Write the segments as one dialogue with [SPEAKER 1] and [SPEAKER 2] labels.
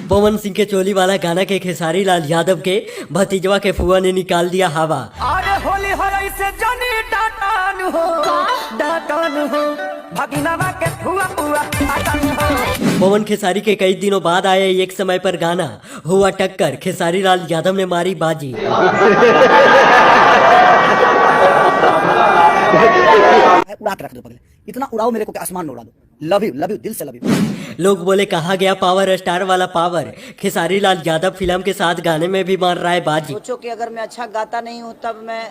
[SPEAKER 1] पवन सिंह के चोली वाला गाना के खेसारी लाल यादव के भतीजवा के फुआ ने निकाल दिया हवा।
[SPEAKER 2] अरे होली हरई से जनी डाटन हो भगिनवा के फुआ फुआ डाटन हो।
[SPEAKER 1] पवन खेसारी के कई दिनों बाद आए एक समय पर गाना हुआ टक्कर, खेसारी लाल यादव ने मारी बाजी।
[SPEAKER 3] उड़ा के रख दो पगले, इतना उड़ाओ मेरे को कि आसमान में उड़ा दो। लव यू दिल से लव यू।
[SPEAKER 1] लोग बोले कहा गया पावर स्टार वाला पावर, खेसारी लाल यादव फिल्म के साथ गाने में भी मार रहा है बाजी।
[SPEAKER 4] सोचो कि अगर मैं अच्छा गाता नहीं हूँ तब मैं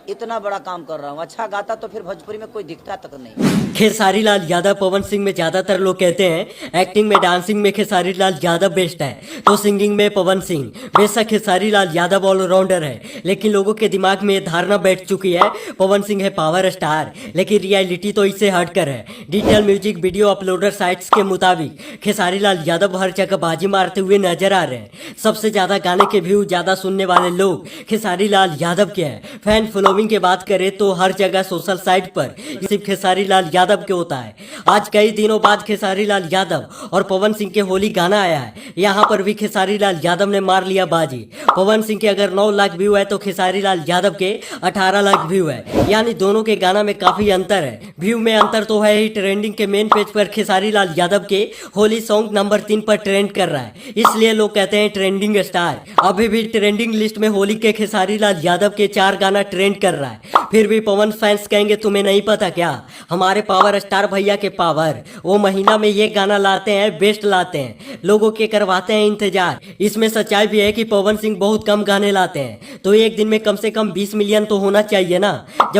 [SPEAKER 4] इतना बड़ा काम कर रहा हूँ, अच्छा गाता तो फिर भोजपुरी में कोई दिखता तक नहीं। खेसारी
[SPEAKER 1] लाल यादव पवन सिंह में ज्यादातर लोग कहते हैं एक्टिंग में डांसिंग में खेसारी लाल यादव बेस्ट है, तो सिंगिंग में पवन सिंह। बेशक खेसारी लाल यादव ऑलराउंडर है, लेकिन लोगों के दिमाग में ये धारणा बैठ चुकी है पवन सिंह है पावर स्टार, लेकिन रियलिटी तो इससे हटकर है। Digital music video uploader sites के मुताबिक खेसारी लाल यादव हर जगह बाजी मारते हुए नजर आ रहे हैं। सबसे ज्यादा गाने के व्यू ज्यादा सुनने वाले लोग खेसारी लाल यादव के हैं। फैन फॉलोइंग की बात करें तो हर जगह सोशल साइट पर सिर्फ खेसारी लाल यादव के होता है। आज कई दिनों बाद खेसारी लाल यादव और पवन सिंह के होली गाना आया है, यहाँ पर भी खेसारी लाल यादव ने मार लिया बाजी। पवन सिंह के अगर 9 लाख व्यू है तो खेसारी लाल यादव के 18 लाख व्यू है, यानी दोनों के गाना में काफी अंतर है। व्यू में अंतर तो है ही, ट्रेंडिंग के मेन पेज पर खेसारी लाल यादव के होली सॉन्ग नंबर 3 पर ट्रेंड कर रहा है, इसलिए लोग कहते हैं ट्रेंडिंग स्टार। अभी भी ट्रेंडिंग लिस्ट में होली के खेसारी लाल यादव के 4 गाना ट्रेंड कर रहा है। फिर भी पवन फैंस कहेंगे तुम्हें नहीं पता क्या, हमारे पावर स्टार भैया के पावर, वो महीना में ये गाना लाते हैं, बेस्ट लाते हैं, लोगों के करवाते हैं इंतजार। इसमें सच्चाई भी है कि पवन सिंह बहुत कम गाने लाते हैं, तो एक दिन में कम से कम 20 मिलियन तो होना चाहिए ना। जब